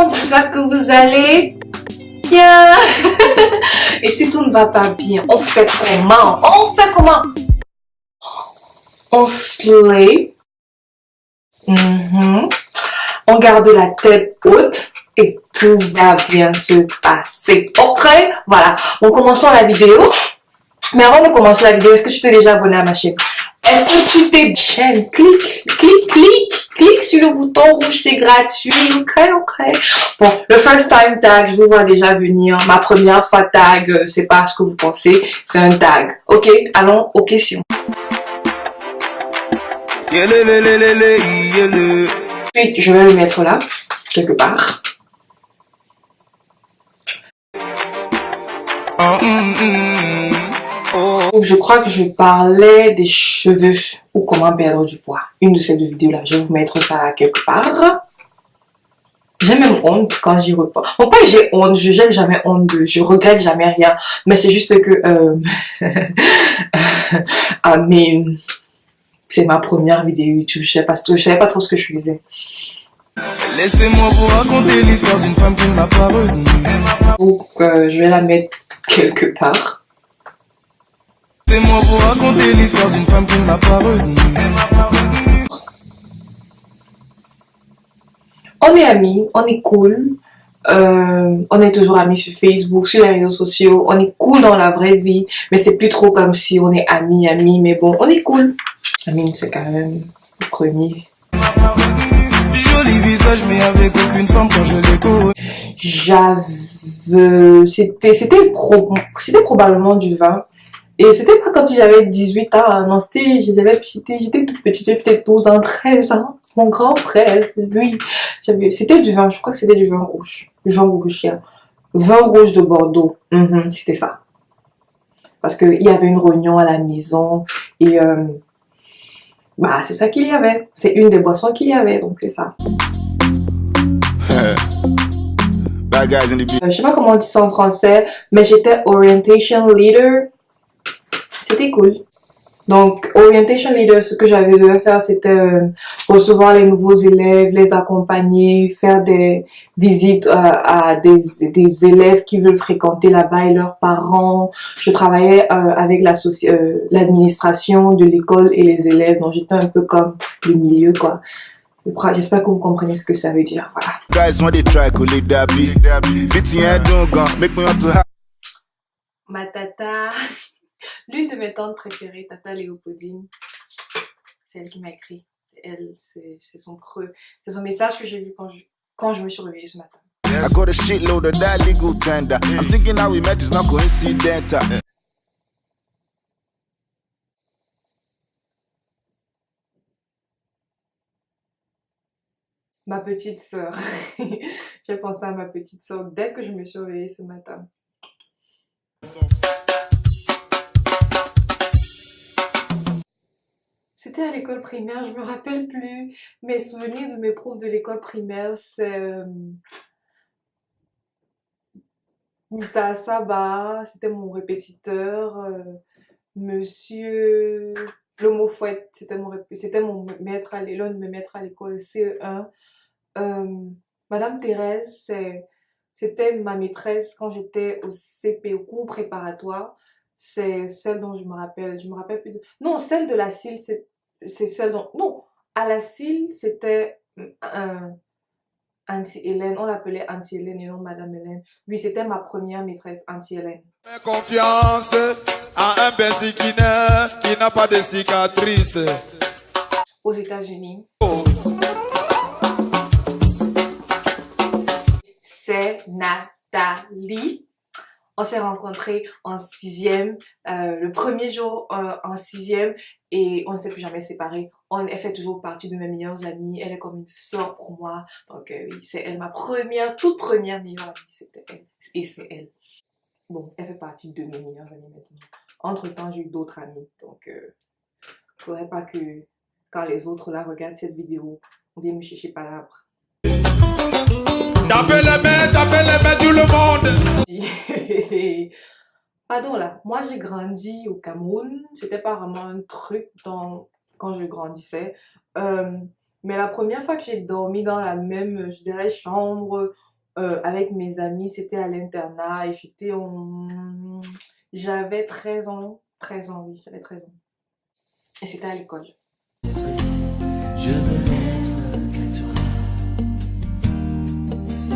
monde, j'espère que vous allez bien. Et si tout ne va pas bien, on fait comment? On se lève, on garde la tête haute et tout va bien se passer. Ok, voilà. Bon, commençons la vidéo. Mais avant de commencer la vidéo, est-ce que tu t'es déjà abonné à ma chaîne? Est-ce que tu t'es chaîne? Clique sur le bouton rouge, c'est gratuit. Ok. Bon, le first time tag, je vous vois déjà venir. Ma première fois tag, c'est pas ce que vous pensez, c'est un tag. Ok, allons aux questions. Ensuite, je vais le mettre là, quelque part. Donc, je crois que je parlais des cheveux ou comment perdre du poids. Une de ces deux vidéos là, je vais vous mettre ça là quelque part. J'ai même honte quand j'y repense. Bon, pas que j'ai honte, je n'ai jamais honte je regrette jamais rien. Mais c'est juste que mais c'est ma première vidéo YouTube, je savais pas trop ce que je faisais. Laissez-moi vous raconter l'histoire d'une femme qui ne m'a pas renié. Donc je vais la mettre quelque part. Laissez-moi vous raconter l'histoire d'une femme qui ne m'a pas renié. On est amis, on est cool. On est toujours amis sur Facebook, sur les réseaux sociaux. On est cool dans la vraie vie, mais c'est plus trop comme si on est amis, mais bon, on est cool. Amine, c'est quand même le premier. Joli visage, mais avec aucune forme quand je l'ai connu. C'était probablement du vin. Et c'était pas comme si j'avais 18 ans, non, j'étais toute petite, j'avais peut-être 12 ans, 13 ans. Mon grand frère, lui, c'était du vin, je crois que c'était du vin rouge. Du vin rouge, vin rouge de Bordeaux, c'était ça. Parce qu'il y avait une réunion à la maison et bah c'est ça qu'il y avait. C'est une des boissons qu'il y avait, donc c'est ça. Je sais pas comment on dit ça en français, mais j'étais orientation leader. C'était cool. Donc, orientation leader, ce que j'avais dû faire, c'était recevoir les nouveaux élèves, les accompagner, faire des visites à des élèves qui veulent fréquenter là-bas et leurs parents. Je travaillais avec l'administration de l'école et les élèves, donc j'étais un peu comme le milieu, quoi. J'espère que vous comprenez ce que ça veut dire, voilà. Ma tata, l'une de mes tantes préférées, Tata Léopoldine, c'est elle qui m'a écrit. Elle, c'est son message que j'ai vu quand je me suis réveillée ce matin. Ma petite sœur. J'ai pensé à ma petite sœur dès que je me suis réveillée ce matin. C'était à l'école primaire, je me rappelle plus. Mes souvenirs de mes profs de l'école primaire, c'est Mr. Asaba, c'était mon répétiteur. Monsieur Lomofouette, c'était mon maître l'un de mes maîtres à l'école CE1. Madame Thérèse, c'était ma maîtresse quand j'étais au CP, au cours préparatoire. C'est celle dont je me rappelle plus de... Non, celle de la CIL, c'est celle dont... Non, à la CIL, c'était Auntie-Hélène. On l'appelait Auntie-Hélène et non Madame Hélène. Oui, c'était ma première maîtresse, Auntie-Hélène. Fais confiance à un Bessie qui n'a pas de cicatrice. Aux États-Unis. Oh. C'est Nathalie. On s'est rencontrés en 6e, le premier jour en 6e et on ne s'est plus jamais séparés. Elle fait toujours partie de mes meilleures amies. Elle est comme une sœur pour moi. Donc oui, c'est elle, ma toute première meilleure amie. C'était elle. Et c'est elle. Bon, elle fait partie de mes meilleures amies maintenant. Entre-temps, j'ai eu d'autres amies. Donc, faudrait pas que quand les autres là regardent cette vidéo, on vienne me chercher palabre. Tapez les mains, tout le monde. Pardon là, moi j'ai grandi au Cameroun, c'était pas vraiment un truc quand je grandissais. Mais la première fois que j'ai dormi dans la même, je dirais, chambre avec mes amis, c'était à l'internat et j'avais 13 ans. 13 ans, oui, j'avais 13 ans. Et c'était à l'école. Je veux n'être qu'à toi.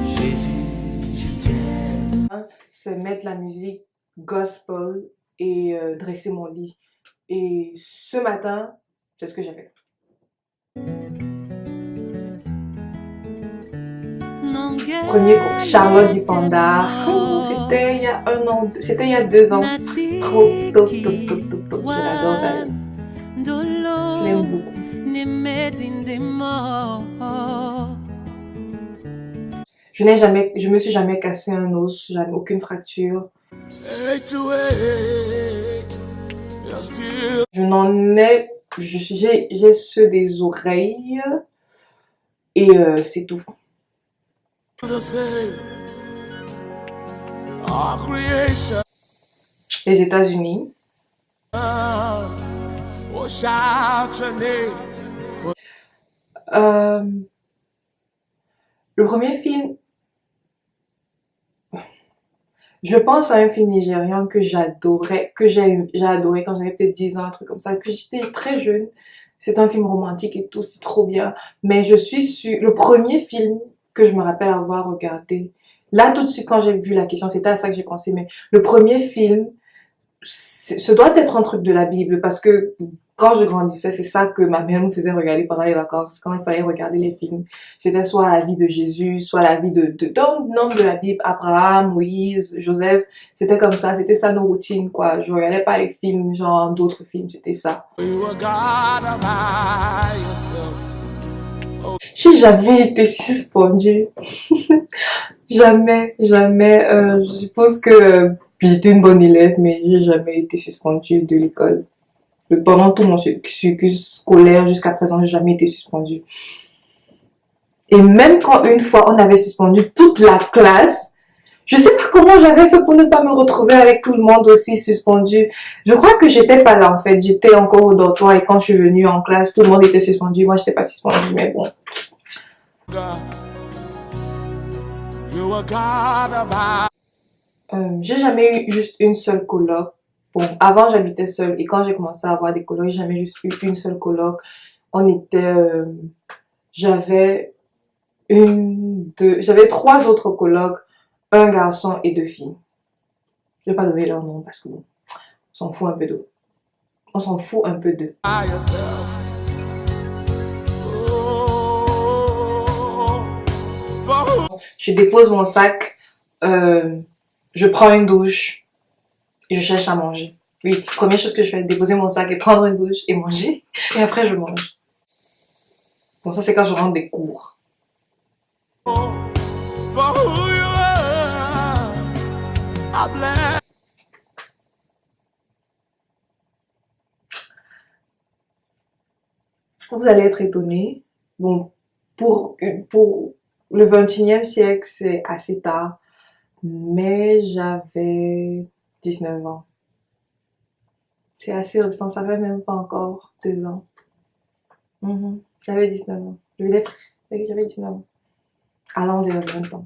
Jésus, je t'aime. C'est mettre la musique gospel et dresser mon lit. Et ce matin, c'est ce que j'ai fait. Premier cours, Charlotte Dipanda. C'était il y a 1 an, c'était il y a 2 ans. Trop, top. Je l'adore d'ailleurs. Je l'aime beaucoup. Je me suis jamais cassé un os, jamais aucune fracture. Je n'en ai, j'ai ceux des oreilles et c'est tout. Les États-Unis. Le premier film, je pense à un film nigérian que j'adorais, j'ai adoré quand j'avais peut-être 10 ans, un truc comme ça, que j'étais très jeune. C'est un film romantique et tout, c'est trop bien. Mais je suis sûre, le premier film que je me rappelle avoir regardé, là tout de suite quand j'ai vu la question, c'était à ça que j'ai pensé, mais le premier film, ce doit être un truc de la Bible parce que quand je grandissais, c'est ça que ma mère nous faisait regarder pendant les vacances, quand il fallait regarder les films. C'était soit la vie de Jésus, soit la vie d'un homme de la Bible, Abraham, Moïse, Joseph. C'était comme ça, c'était ça nos routines, quoi. Je regardais pas les films, genre d'autres films, c'était ça. J'ai jamais été suspendue. Jamais. Je suppose que j'étais une bonne élève, mais j'ai jamais été suspendue de l'école. Pendant tout mon cursus scolaire jusqu'à présent, j'ai jamais été suspendue. Et même quand une fois on avait suspendu toute la classe, je sais pas comment j'avais fait pour ne pas me retrouver avec tout le monde aussi suspendu. Je crois que j'étais pas là en fait, j'étais encore au dortoir et quand je suis venue en classe, tout le monde était suspendu, moi j'étais pas suspendue, mais bon. J'ai jamais eu juste une seule coloc. Bon, avant j'habitais seule et quand j'ai commencé à avoir des colocs, j'ai jamais juste eu une seule coloc. On était, j'avais 3 autres colocs, un garçon et 2 filles. Je vais pas donner leur nom parce que bon, on s'en fout un peu d'eux. On s'en fout un peu d'eux. Je dépose mon sac, je prends une douche. Je cherche à manger. Oui, première chose que je fais, déposer mon sac et prendre une douche et manger. Et après, je mange. Bon, ça, c'est quand je rentre des cours. Vous allez être étonnés. Bon, pour le 21e siècle, c'est assez tard. Mais j'avais 19 ans. C'est assez récent, ça fait même pas encore 2 ans. J'avais 19 ans. J'avais 19 ans. Allant vers 20 ans.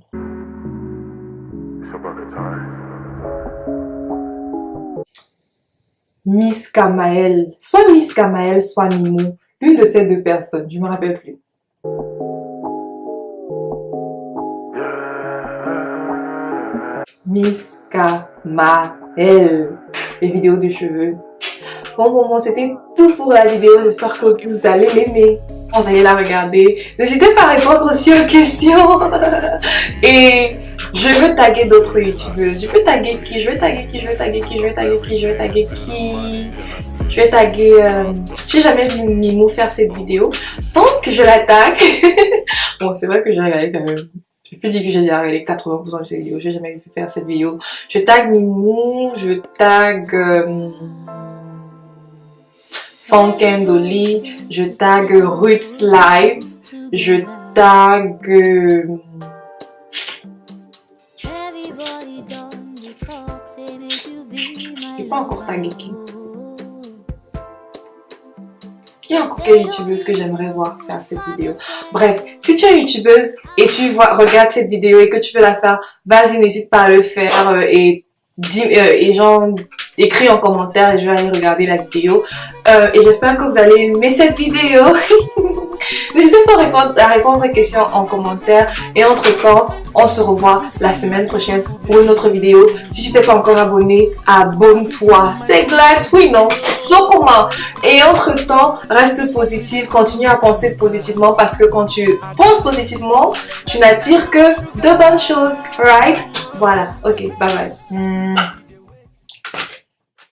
Miss Kamael. Soit Miss Kamael, soit Mimou. L'une de ces 2 personnes, je me rappelle plus. Miss Kamael. Les vidéos de cheveux. Bon, c'était tout pour la vidéo. J'espère que vous allez l'aimer. Vous allez la regarder. N'hésitez pas à répondre aussi aux questions. Et je veux taguer d'autres youtubeuses. Je veux taguer qui? Je veux taguer qui? Je veux taguer qui? Je veux taguer qui? Je veux taguer qui? Je vais taguer... J'ai jamais vu Mimou faire cette vidéo. Tant que je la tag... Bon, c'est vrai que j'ai regardé quand même. Je peux dire que j'ai déjà regardé 80% de ces vidéos. J'ai jamais vu faire cette vidéo. Je tag Mimou. Je tag... Funkandoli, je tag Roots Live, je tag... J'ai pas encore tagué qui. Il y a encore quelle youtubeuse que j'aimerais voir faire cette vidéo. Bref, si tu es youtubeuse et tu regardes cette vidéo et que tu veux la faire, vas-y, n'hésite pas à le faire et genre, écris en commentaire et je vais aller regarder la vidéo. Et j'espère que vous allez aimer cette vidéo. N'hésitez pas à répondre aux questions en commentaire. Et entre temps, on se revoit la semaine prochaine pour une autre vidéo. Si tu t'es pas encore abonné, abonne-toi. C'est gratuit, non? So comment? Et entre temps, reste positif. Continue à penser positivement parce que quand tu penses positivement, tu n'attires que de bonnes choses. Right? Voilà. Ok. Bye bye.